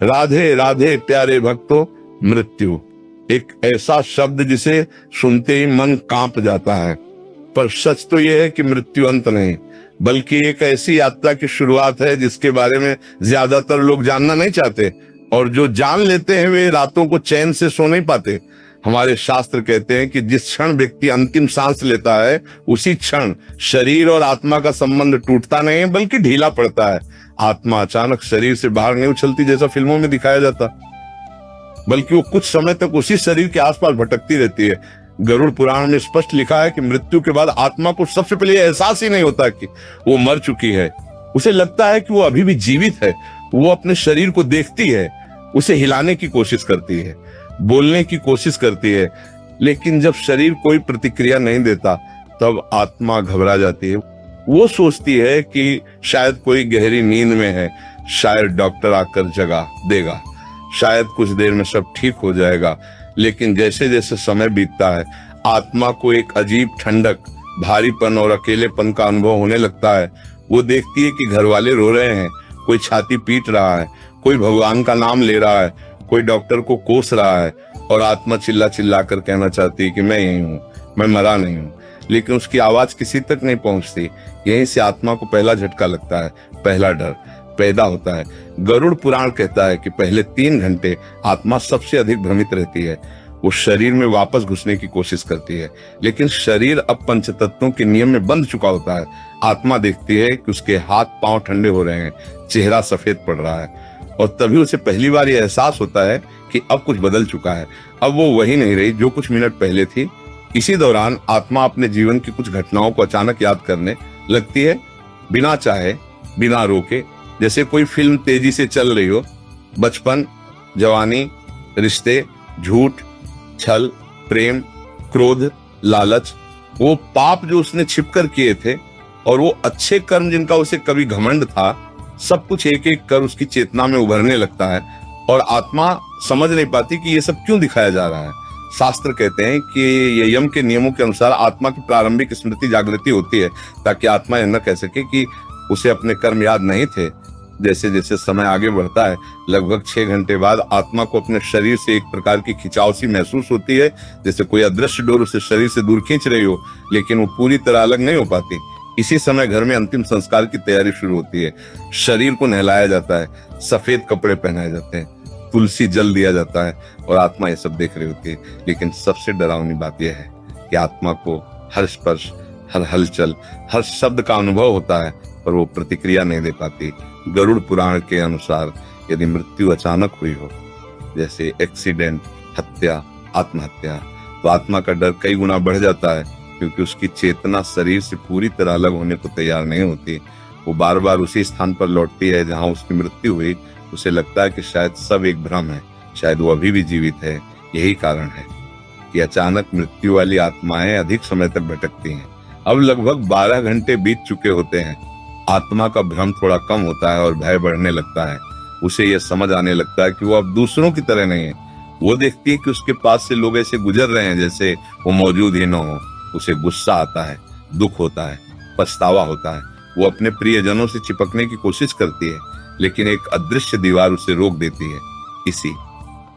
राधे राधे प्यारे भक्तों, मृत्यु एक ऐसा शब्द जिसे सुनते ही मन कांप जाता है, पर सच तो यह है कि मृत्यु अंत नहीं, बल्कि एक ऐसी यात्रा की शुरुआत है जिसके बारे में ज्यादातर लोग जानना नहीं चाहते, और जो जान लेते हैं वे रातों को चैन से सो नहीं पाते। हमारे शास्त्र कहते हैं कि जिस क्षण व्यक्ति अंतिम सांस लेता है उसी क्षण शरीर और आत्मा का संबंध टूटता नहीं है बल्कि ढीला पड़ता है। आत्मा अचानक शरीर से बाहर नहीं उछलती जैसा फिल्मों में दिखाया जाता, बल्कि वो कुछ समय तक उसी शरीर के आसपास भटकती रहती है। गरुड़ पुराण में स्पष्ट लिखा है कि मृत्यु के बाद आत्मा को सबसे पहले एहसास ही नहीं होता कि वो मर चुकी है। उसे लगता है कि वो अभी भी जीवित है। वो अपने शरीर को देखती है, उसे हिलाने की कोशिश करती है, बोलने की कोशिश करती है, लेकिन जब शरीर कोई प्रतिक्रिया नहीं देता तब आत्मा घबरा जाती है। वो सोचती है कि शायद कोई गहरी नींद में है, शायद डॉक्टर आकर जगा देगा, शायद कुछ देर में सब ठीक हो जाएगा। लेकिन जैसे जैसे समय बीतता है आत्मा को एक अजीब ठंडक, भारीपन और अकेलेपन का अनुभव होने लगता है। वो देखती है कि घर वाले रो रहे हैं, कोई छाती पीट रहा है, कोई भगवान का नाम ले रहा है, कोई डॉक्टर को कोस रहा है, और आत्मा चिल्ला चिल्ला कर कहना चाहती है कि मैं यही हूँ, मैं मरा नहीं हूँ, लेकिन उसकी आवाज किसी तक नहीं पहुंचती। यहीं से आत्मा को पहला झटका लगता है, पहला डर पैदा होता है। गरुड़ पुराण कहता है कि पहले 3 घंटे आत्मा सबसे अधिक भ्रमित रहती है। वो शरीर में वापस घुसने की कोशिश करती है, लेकिन शरीर अब पंचतत्वों के नियम में बंध चुका होता है। आत्मा देखती है कि उसके हाथ पांव ठंडे हो रहे हैं, चेहरा सफेद पड़ रहा है, और तभी उसे पहली बार यह एहसास होता है कि अब कुछ बदल चुका है। अब वो वही नहीं रही जो कुछ मिनट पहले थी। इसी दौरान आत्मा अपने जीवन की कुछ घटनाओं को अचानक याद करने लगती है, बिना चाहे, बिना रोके, जैसे कोई फिल्म तेजी से चल रही हो। बचपन, जवानी, रिश्ते, झूठ, छल, प्रेम, क्रोध, लालच, वो पाप जो उसने छिपकर किए थे और वो अच्छे कर्म जिनका उसे कभी घमंड था, सब कुछ एक एक कर उसकी चेतना में उभरने लगता है, और आत्मा समझ नहीं पाती कि ये सब क्यों दिखाया जा रहा है। शास्त्र कहते हैं कि ये यम के नियमों के अनुसार आत्मा की प्रारंभिक स्मृति जागृति होती है, ताकि आत्मा यह न कह सके कि उसे अपने कर्म याद नहीं थे। जैसे जैसे समय आगे बढ़ता है, लगभग 6 घंटे बाद आत्मा को अपने शरीर से एक प्रकार की खिंचाव सी महसूस होती है, जैसे कोई अदृश्य डोर उसे शरीर से दूर खींच रही हो, लेकिन वो पूरी तरह अलग नहीं हो पाती। इसी समय घर में अंतिम संस्कार की तैयारी शुरू होती है। शरीर को नहलाया जाता है, सफेद कपड़े पहनाए जाते हैं, तुलसी जल दिया जाता है, और आत्मा ये सब देख रही होती है। लेकिन सबसे डरावनी बात यह है कि आत्मा को हर स्पर्श, हर हलचल, हर शब्द का अनुभव होता है, पर वो प्रतिक्रिया नहीं दे पाती। गरुड़ पुराण के अनुसार यदि मृत्यु अचानक हुई हो, जैसे एक्सीडेंट, हत्या, आत्महत्या, तो आत्मा का डर कई गुना बढ़ जाता है, क्योंकि उसकी चेतना शरीर से पूरी तरह अलग होने को तैयार नहीं होती। वो बार बार उसी स्थान पर लौटती है जहां उसकी मृत्यु हुई। उसे लगता है कि शायद सब एक भ्रम है, शायद वो अभी भी जीवित है। यही कारण है कि अचानक मृत्यु वाली आत्माएं अधिक समय तक भटकती हैं। अब लगभग 12 घंटे बीत चुके होते हैं। आत्मा का भ्रम थोड़ा कम होता है और भय बढ़ने लगता है। उसे यह समझ आने लगता है कि वो अब दूसरों की तरह नहीं है। वो देखती है कि उसके पास से लोग ऐसे गुजर रहे हैं जैसे वो मौजूद ही न हो। उसे गुस्सा आता है, दुख होता है, पछतावा होता है। वो अपने प्रियजनों से चिपकने की कोशिश करती है, लेकिन एक अदृश्य दीवार उसे रोक देती है। इसी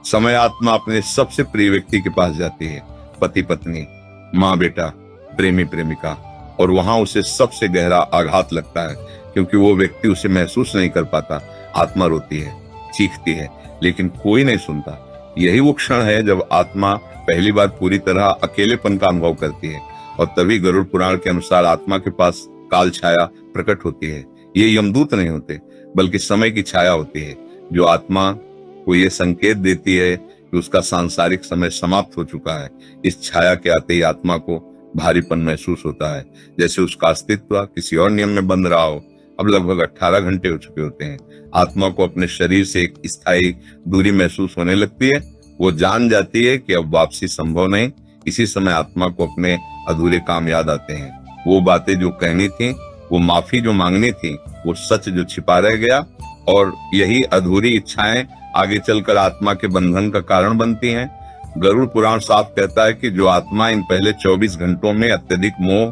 समय आत्मा अपने सबसे प्रिय व्यक्ति के पास जाती है, पति पत्नी, माँ बेटा, प्रेमी प्रेमिका, और वहां उसे सबसे गहरा आघात लगता है, क्योंकि वो व्यक्ति उसे महसूस नहीं कर पाता। आत्मा रोती है, चीखती है, लेकिन कोई नहीं सुनता। यही वो क्षण है जब आत्मा पहली बार पूरी तरह अकेलेपन का अनुभव करती है, और तभी गरुड़ पुराण के अनुसार आत्मा के पास काल छाया प्रकट होती है। ये यमदूत नहीं होते, बल्कि समय की छाया होती है, जो आत्मा को ये संकेत देती है कि उसका सांसारिक समय समाप्त हो चुका है। इस छाया के आते ही आत्मा को भारीपन महसूस होता है, जैसे उसका अस्तित्व किसी और नियम में बंध रहा हो। अब लगभग 18 घंटे हो चुके होते हैं। आत्मा को अपने शरीर से एक स्थायी दूरी महसूस होने लगती है। वो जान जाती है कि अब वापसी संभव नहीं। इसी समय आत्मा को अपने अधूरे काम याद आते हैं, वो बातें जो कहनी थी, वो माफी जो मांगनी थी, वो सच जो छिपा रह गया। और यही अधूरी इच्छाएं आगे चलकर आत्मा के बंधन का कारण बनती हैं। गरुड़ पुराण साफ कहता है कि जो आत्मा इन पहले 24 घंटों में अत्यधिक मोह,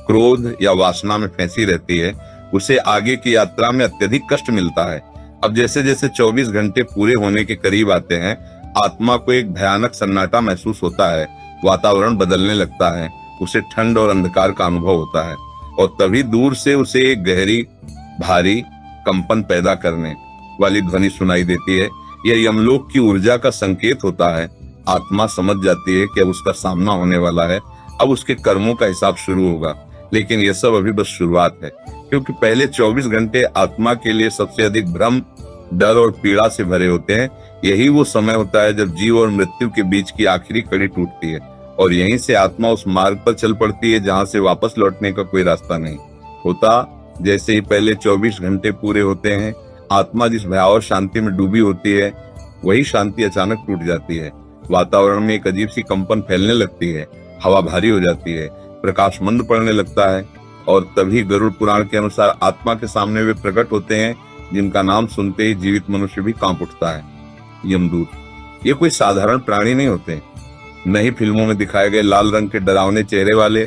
क्रोध या वासना में फंसी रहती है, उसे आगे की यात्रा में अत्यधिक कष्ट मिलता है। अब जैसे जैसे 24 घंटे पूरे होने के करीब आते हैं, आत्मा को एक भयानक सन्नाटा महसूस होता है। वातावरण बदलने लगता है, उसे ठंड और अंधकार का अनुभव होता है, और तभी दूर से उसे एक गहरी, भारी, कंपन पैदा करने वाली ध्वनि सुनाई देती है। यह यमलोक की ऊर्जा का संकेत होता है। आत्मा समझ जाती है कि अब उसका सामना होने वाला है, अब उसके कर्मों का हिसाब शुरू होगा। लेकिन यह सब अभी बस शुरुआत है, क्योंकि पहले 24 घंटे आत्मा के लिए सबसे अधिक भ्रम, डर और पीड़ा से भरे होते हैं। यही वो समय होता है जब जीव और मृत्यु के बीच की आखिरी कड़ी टूटती है, और यहीं से आत्मा उस मार्ग पर चल पड़ती है जहां से वापस लौटने का कोई रास्ता नहीं होता। जैसे ही पहले 24 घंटे पूरे होते हैं, आत्मा जिस भयावह शांति में डूबी होती है, वही शांति अचानक टूट जाती है। वातावरण में एक अजीब सी कंपन फैलने लगती है, हवा भारी हो जाती है, प्रकाश मंद पड़ने लगता है, और तभी गरुड़ पुराण के अनुसार आत्मा के सामने वे प्रकट होते हैं जिनका नाम सुनते ही जीवित मनुष्य भी कांप उठता है, यमदूत। ये कोई साधारण प्राणी नहीं होते, न ही फिल्मों में दिखाए गए लाल रंग के डरावने चेहरे वाले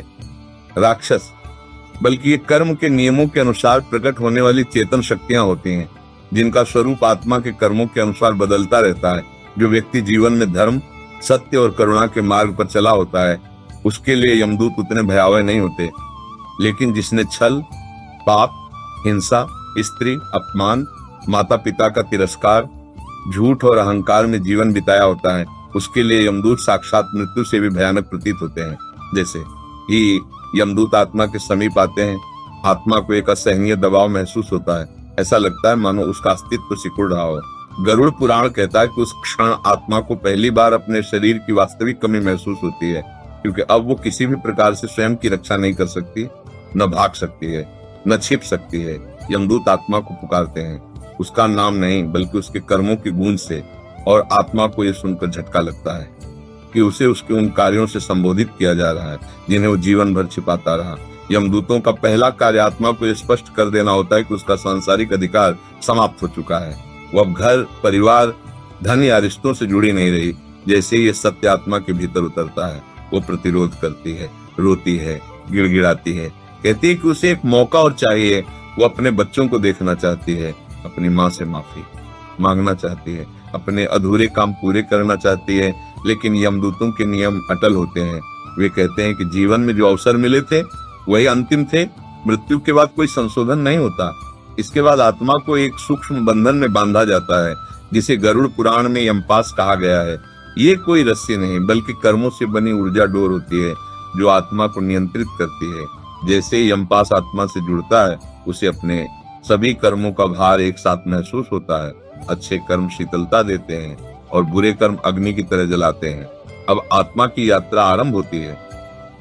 राक्षस, बल्कि ये कर्म के नियमों के अनुसार प्रकट होने वाली चेतन शक्तियां होती हैं, जिनका स्वरूप आत्मा के कर्मों के अनुसार बदलता रहता है। जो व्यक्ति जीवन में धर्म, सत्य और करुणा के मार्ग पर चला होता है, उसके लिए यमदूत उतने भयावह नहीं होते। लेकिन जिसने छल, पाप, हिंसा, स्त्री अपमान, माता पिता का तिरस्कार, झूठ और अहंकार में जीवन बिताया होता है, उसके लिए यमदूत साक्षात मृत्यु से भी भयानक प्रतीत होते हैं। जैसे ही यमदूत आत्मा के समीप आते हैं, आत्मा को एक असहनीय दबाव महसूस होता है। ऐसा लगता है मानो उसका अस्तित्व सिकुड़ रहा हो। गरुड़ पुराण कहता है कि उस क्षण आत्मा को पहली बार अपने शरीर की वास्तविक कमी महसूस होती है, क्योंकि अब वो किसी भी प्रकार से स्वयं की रक्षा नहीं कर सकती, न भाग सकती है, न छिप सकती है। यमदूत आत्मा को पुकारते हैं, उसका नाम नहीं बल्कि उसके कर्मों की गूंज से, और आत्मा को यह सुनकर झटका लगता है कि उसे उसके उन कार्यों से संबोधित किया जा रहा है जिन्हें वो जीवन भर छिपाता रहा। यमदूतों का पहला कार्य आत्मा को स्पष्ट कर देना होता है कि उसका सांसारिक अधिकार समाप्त हो चुका है। वो अब घर, परिवार, धन या रिश्तों से जुड़ी नहीं रही। जैसे ही ये सत्य आत्मा के भीतर उतरता है, वो प्रतिरोध करती है, रोती है, गिड़गिड़ाती है, कहती है कि उसे एक मौका और चाहिए। वो अपने बच्चों को देखना चाहती है, अपनी माँ से माफी मांगना चाहती है, अपने अधूरे काम पूरे करना चाहती है। लेकिन यमदूतों के नियम अटल होते हैं। वे कहते हैं कि जीवन में जो अवसर मिले थे वही अंतिम थे, मृत्यु के बाद कोई संशोधन नहीं होता। इसके बाद आत्मा को एक सूक्ष्म बंधन में बांधा जाता है, जिसे गरुड़ पुराण में यमपास कहा गया है। ये कोई रस्सी नहीं बल्कि कर्मों से बनी ऊर्जा डोर होती है, जो आत्मा को नियंत्रित करती है। जैसे यमपास आत्मा से जुड़ता है, उसे अपने सभी कर्मों का भार एक साथ महसूस होता है। अच्छे कर्म शीतलता देते हैं और बुरे कर्म अग्नि की तरह जलाते हैं। अब आत्मा की यात्रा आरंभ होती है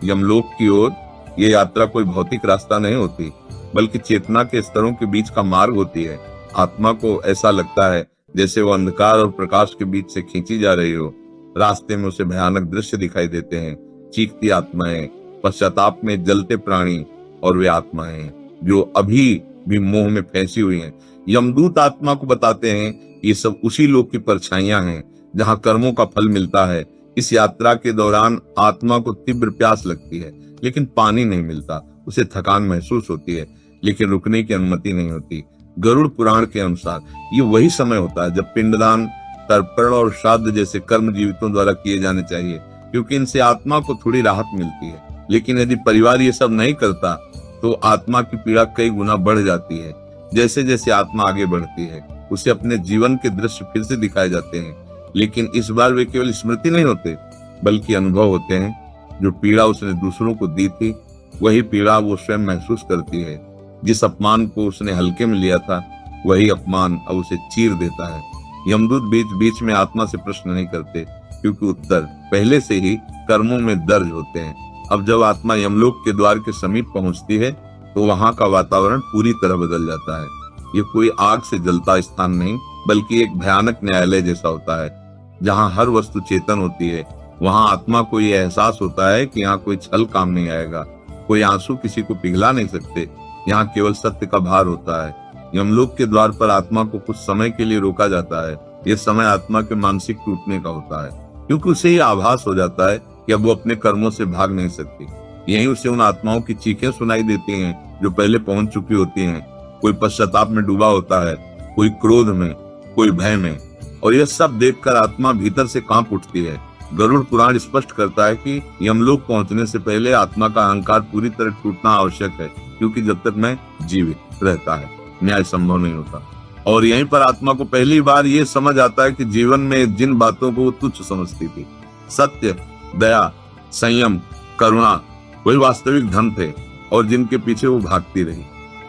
यमलोक की ओर। ये यात्रा कोई भौतिक रास्ता नहीं होती, बल्कि चेतना के स्तरों के बीच का मार्ग होती है। आत्मा को ऐसा लगता है जैसे वो अंधकार और प्रकाश के बीच से खींची जा रही हो। रास्ते में उसे भयानक दृश्य दिखाई देते हैं, चीखती आत्माएं, पश्चाताप में जलते प्राणी, और वे आत्माएं जो अभी भी मोह में फंसी हुई हैं। यमदूत आत्मा को बताते हैं ये सब उसी लोक की परछाइयां हैं जहां कर्मों का फल मिलता है। इस यात्रा के दौरान आत्मा को तीव्र प्यास लगती है, लेकिन पानी नहीं मिलता। उसे थकान महसूस होती है, लेकिन रुकने की अनुमति नहीं होती। गरुड़ पुराण के अनुसार ये वही समय होता है जब पिंडदान, तर्पण और श्राद्ध जैसे कर्म जीवितों द्वारा किए जाने चाहिए, क्योंकि इनसे आत्मा को थोड़ी राहत मिलती है। लेकिन यदि परिवार ये सब नहीं करता तो आत्मा की पीड़ा कई गुना बढ़ जाती है। जैसे जैसे आत्मा आगे बढ़ती है, उसे अपने जीवन के दृश्य फिर से दिखाए जाते हैं, लेकिन इस बार वे केवल स्मृति नहीं होते बल्कि अनुभव होते हैं। जो पीड़ा उसने दूसरों को दी थी, वही पीड़ा वो स्वयं महसूस करती है। जिस अपमान को उसने हल्के में लिया था, वही अपमान अब उसे चीर देता है। यमदूत बीच बीच में आत्मा से प्रश्न नहीं करते, क्योंकि उत्तर पहले से ही कर्मों में दर्ज होते हैं। अब जब आत्मा यमलोक के द्वार के समीप पहुंचती है, तो वहां का वातावरण पूरी तरह बदल जाता है। ये कोई आग से जलता स्थान नहीं, बल्कि एक भयानक न्यायालय जैसा होता है। जहां हर वस्तु चेतन होती है, वहां आत्मा को यह एहसास होता है कि यहाँ कोई छल काम नहीं आएगा, कोई आंसू किसी को पिघला नहीं सकते। यहाँ केवल सत्य का भार होता है। यमलोक के द्वार पर आत्मा को कुछ समय के लिए रोका जाता है। यह समय आत्मा के मानसिक टूटने का होता है, क्योंकि उसे यह आभास हो जाता है कि अब वो अपने कर्मों से भाग नहीं सकती। यहीं उसे उन आत्माओं की चीखें सुनाई देती हैं जो पहले पहुंच चुकी होती हैं। कोई पश्चाताप में डूबा होता है, कोई क्रोध में, कोई भय में, और यह सब देखकर आत्मा भीतर से कांप उठती है। गरुड़ पुराण स्पष्ट करता है कि यमलोक पहुंचने से पहले आत्मा का अहंकार पूरी तरह टूटना आवश्यक है, क्योंकि जब तक मैं जीवित रहता है न्याय संभव नहीं होता। और यहीं पर आत्मा को पहली बार ये समझ आता है कि जीवन में जिन बातों को वो तुच्छ समझती थी, सत्य, दया, संयम, करुणा, वही वास्तविक धन थे और जिनके पीछे वो भागती रही।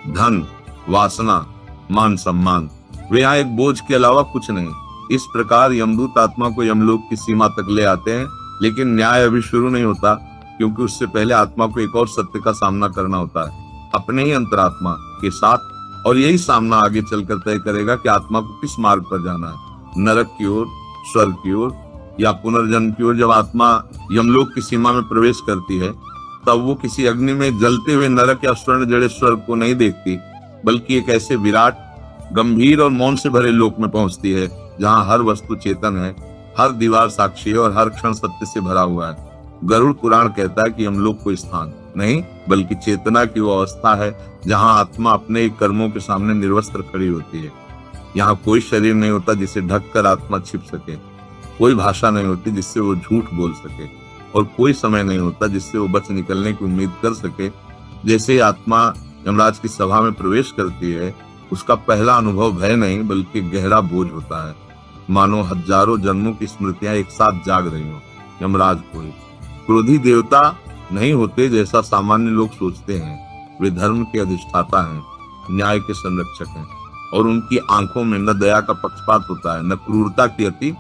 धन, वासना, मान सम्मान, वे यहाँ एक बोझ के अलावा कुछ नहीं। इस प्रकार यमदूत आत्मा को यमलोक की सीमा तक ले आते हैं, लेकिन न्याय अभी शुरू नहीं होता, क्योंकि उससे पहले आत्मा को एक और सत्य का सामना करना होता है, अपने ही अंतरात्मा के साथ। और यही सामना आगे चलकर तय करेगा कि आत्मा को किस मार्ग पर जाना है, नरक की ओर, स्वर्ग की ओर या पुनर्जन्म की ओर। जब आत्मा यमलोक की सीमा में प्रवेश करती है, तब वो किसी अग्नि में जलते हुए नरक या स्वर्ण जड़े स्वर्ग को नहीं देखती, बल्कि एक ऐसे विराट, गंभीर और मौन से भरे लोक में पहुंचती है, जहां हर वस्तु चेतन है, हर दीवार साक्षी है और हर क्षण सत्य से भरा हुआ है। गरुड़ पुराण कहता है कि यमलोक कोई स्थान नहीं, बल्कि चेतना की वो अवस्था है जहां आत्मा अपने कर्मों के सामने निर्वस्त्र खड़ी होती है। यहाँ कोई शरीर नहीं होता जिसे ढककर आत्मा छिप सके, कोई भाषा नहीं होती जिससे वो झूठ बोल सके, और कोई समय नहीं होता जिससे वो बच निकलने की उम्मीद कर सके। जैसे ही आत्मा यमराज की सभा में प्रवेश करती है, उसका पहला अनुभव भय नहीं बल्कि गहरा बोझ होता है, मानो हजारों जन्मों की स्मृतियां एक साथ जाग रही हो। यमराज कोई क्रोधी देवता नहीं होते जैसा सामान्य लोग सोचते हैं। वे धर्म के अधिष्ठाता हैं, न्याय के संरक्षक हैं, और उनकी आंखों में न दया का पक्षपात होता है, न क्रूरता की अति।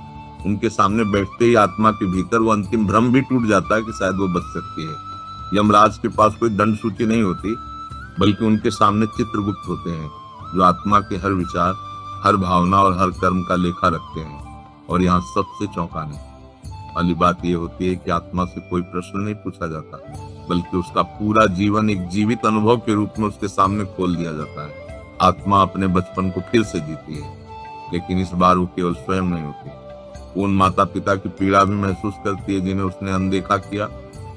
उनके सामने बैठते ही आत्मा के भीतर वो अंतिम भ्रम भी टूट जाता है कि शायद वो बच सकती है। यमराज के पास कोई दंड सूची नहीं होती, बल्कि उनके सामने चित्रगुप्त होते हैं, जो आत्मा के हर विचार, हर भावना और हर कर्म का लेखा रखते हैं। और यहाँ सबसे चौंकाने वाली बात यह होती है कि आत्मा से कोई प्रश्न नहीं पूछा जाता, बल्कि उसका पूरा जीवन एक जीवित अनुभव के रूप में उसके सामने खोल दिया जाता है। आत्मा अपने बचपन को फिर से जीती है, लेकिन इस बार वो केवल स्वयं नहीं होती। उन माता पिता की पीड़ा भी महसूस करती है जिन्हें उसने अनदेखा किया,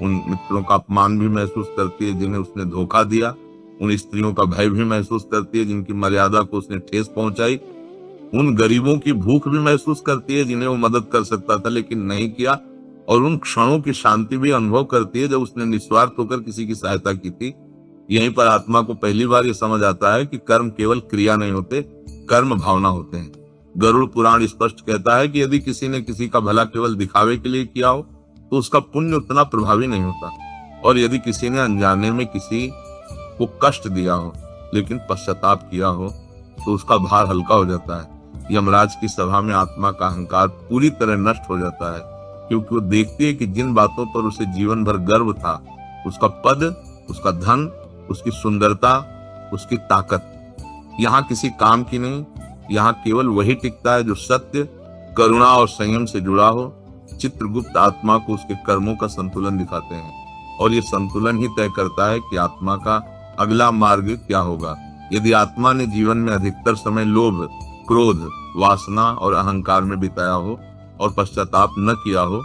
उन मित्रों का अपमान भी महसूस करती है जिन्हें उसने धोखा दिया, उन स्त्रियों का भय भी महसूस करती है जिनकी मर्यादा को उसने ठेस पहुंचाई, उन गरीबों की भूख भी महसूस करती है जिन्हें वो मदद कर सकता था लेकिन नहीं किया, और उन क्षणों की शांति भी अनुभव करती है जब उसने निस्वार्थ होकर किसी की सहायता की थी। यहीं पर आत्मा को पहली बार ये समझ आता है कि कर्म केवल क्रिया नहीं होते, कर्म भावना होते हैं। गरुड़ पुराण स्पष्ट कहता है कि यदि किसी ने किसी का भला केवल दिखावे के लिए किया हो, तो उसका पुण्य उतना प्रभावी नहीं होता, और यदि किसी ने अनजाने में किसी को कष्ट दिया हो लेकिन पश्चाताप किया हो, तो उसका भार हल्का हो जाता है। यमराज की सभा में आत्मा का अहंकार पूरी तरह नष्ट हो जाता है, क्योंकि वो देखती है कि जिन बातों पर उसे जीवन भर गर्व था, उसका पद, उसका धन, उसकी सुंदरता, उसकी ताकत, यहाँ किसी काम की नहीं। यहाँ केवल वही टिकता है जो सत्य, करुणा और संयम से जुड़ा हो। चित्रगुप्त आत्मा को उसके कर्मों का संतुलन दिखाते हैं, और ये संतुलन ही तय करता है कि आत्मा का अगला मार्ग क्या होगा। यदि आत्मा ने जीवन में अधिकतर समय लोभ, क्रोध, वासना और अहंकार में बिताया हो और पश्चाताप न किया हो,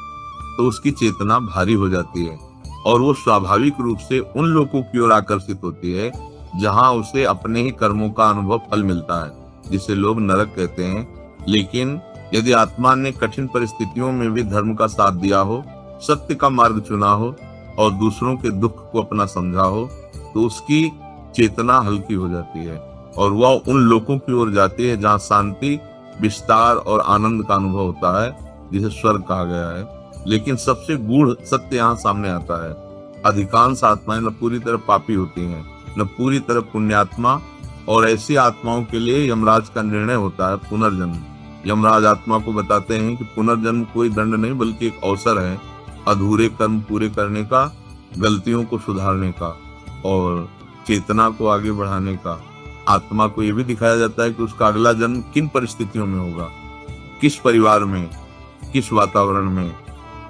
तो उसकी चेतना भारी हो जाती है और वो स्वाभाविक रूप से उन लोगों की ओर आकर्षित होती है जहां उसे अपने ही कर्मों का अनुभव फल मिलता है, जिसे लोग नरक कहते हैं। लेकिन यदि आत्मा ने कठिन परिस्थितियों में भी धर्म का साथ दिया हो, सत्य का मार्ग चुना हो और दूसरों के दुख को अपना समझा हो, तो उसकी चेतना हल्की हो जाती है और वह उन लोगों की ओर जाती है जहाँ शांति, विस्तार और आनंद का अनुभव होता है, जिसे स्वर्ग कहा गया है। लेकिन सबसे गूढ़ सत्य यहाँ सामने आता है। अधिकांश आत्माएं न पूरी तरह पापी होती हैं, न पूरी तरह पुण्यात्मा, और ऐसी आत्माओं के लिए यमराज का निर्णय होता है पुनर्जन्म। यमराज आत्मा को बताते हैं कि पुनर्जन्म कोई दंड नहीं बल्कि एक अवसर है अधूरे कर्म पूरे करने का, गलतियों को सुधारने का और चेतना को आगे बढ़ाने का। आत्मा को यह भी दिखाया जाता है कि उसका अगला जन्म किन परिस्थितियों में होगा, किस परिवार में, किस वातावरण में,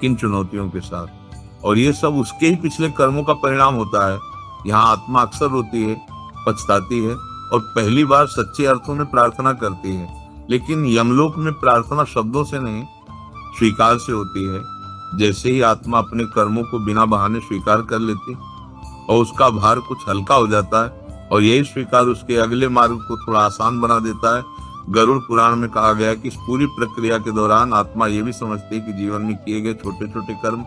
किन चुनौतियों के साथ, और ये सब उसके ही पिछले कर्मों का परिणाम होता है। यहाँ आत्मा अक्सर रोती है, पछताती है और पहली बार सच्चे अर्थों में प्रार्थना करती है। लेकिन यमलोक में प्रार्थना शब्दों से नहीं, स्वीकार से होती है। जैसे ही आत्मा अपने कर्मों को बिना बहाने स्वीकार कर लेती और उसका भार कुछ हल्का हो जाता है, और यही स्वीकार उसके अगले मार्ग को थोड़ा आसान बना देता है। गरुड़ पुराण में कहा गया कि इस पूरी प्रक्रिया के दौरान आत्मा ये भी समझती है कि जीवन में किए गए छोटे छोटे कर्म,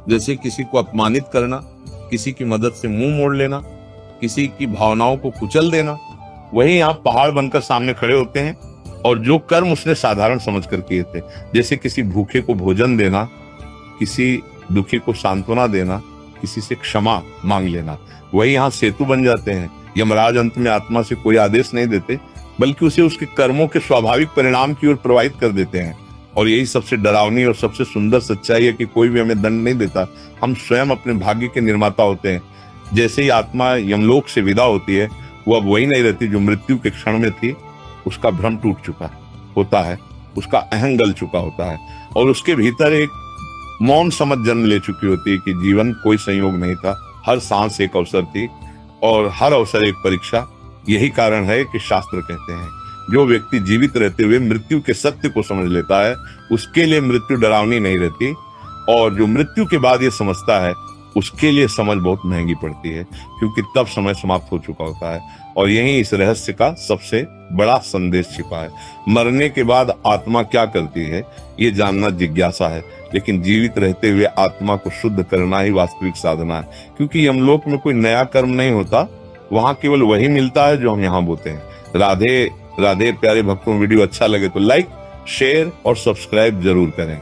जैसे किसी को अपमानित करना, किसी की मदद से मुंह मोड़ लेना, किसी की भावनाओं को कुचल देना, वही यहाँ पहाड़ बनकर सामने खड़े होते हैं। और जो कर्म उसने साधारण समझकर किए थे, जैसे किसी भूखे को भोजन देना, किसी दुखी को सांत्वना देना, किसी से क्षमा मांग लेना, वही यहाँ सेतु बन जाते हैं। यमराज अंत में आत्मा से कोई आदेश नहीं देते, बल्कि उसे उसके कर्मों के स्वाभाविक परिणाम की ओर प्रवाहित कर देते हैं। और यही सबसे डरावनी और सबसे सुंदर सच्चाई है कि कोई भी हमें दंड नहीं देता, हम स्वयं अपने भाग्य के निर्माता होते हैं। जैसे ही आत्मा यमलोक से विदा होती है, वो अब वही नहीं रहती जो मृत्यु के क्षण में थी। उसका भ्रम टूट चुका होता है, उसका अहं गल चुका होता है, और उसके भीतर एक मौन समझ जन्म ले चुकी होती है कि जीवन कोई संयोग नहीं था, हर सांस एक अवसर थी और हर अवसर एक परीक्षा। यही कारण है कि शास्त्र कहते हैं, जो व्यक्ति जीवित रहते हुए मृत्यु के सत्य को समझ लेता है, उसके लिए मृत्यु डरावनी नहीं रहती, और जो मृत्यु के बाद ये समझता है, उसके लिए समझ बहुत महंगी पड़ती है, क्योंकि तब समय समाप्त हो चुका होता है। और यही इस रहस्य का सबसे बड़ा संदेश छिपा है। मरने के बाद आत्मा क्या करती है, ये जानना जिज्ञासा है, लेकिन जीवित रहते हुए आत्मा को शुद्ध करना ही वास्तविक साधना है। क्योंकि यमलोक में कोई नया कर्म नहीं होता, वहां केवल वही मिलता है जो हम यहाँ बोते हैं। राधे राधे। प्यारे भक्तों, वीडियो अच्छा लगे तो लाइक, शेयर और सब्सक्राइब जरूर करें।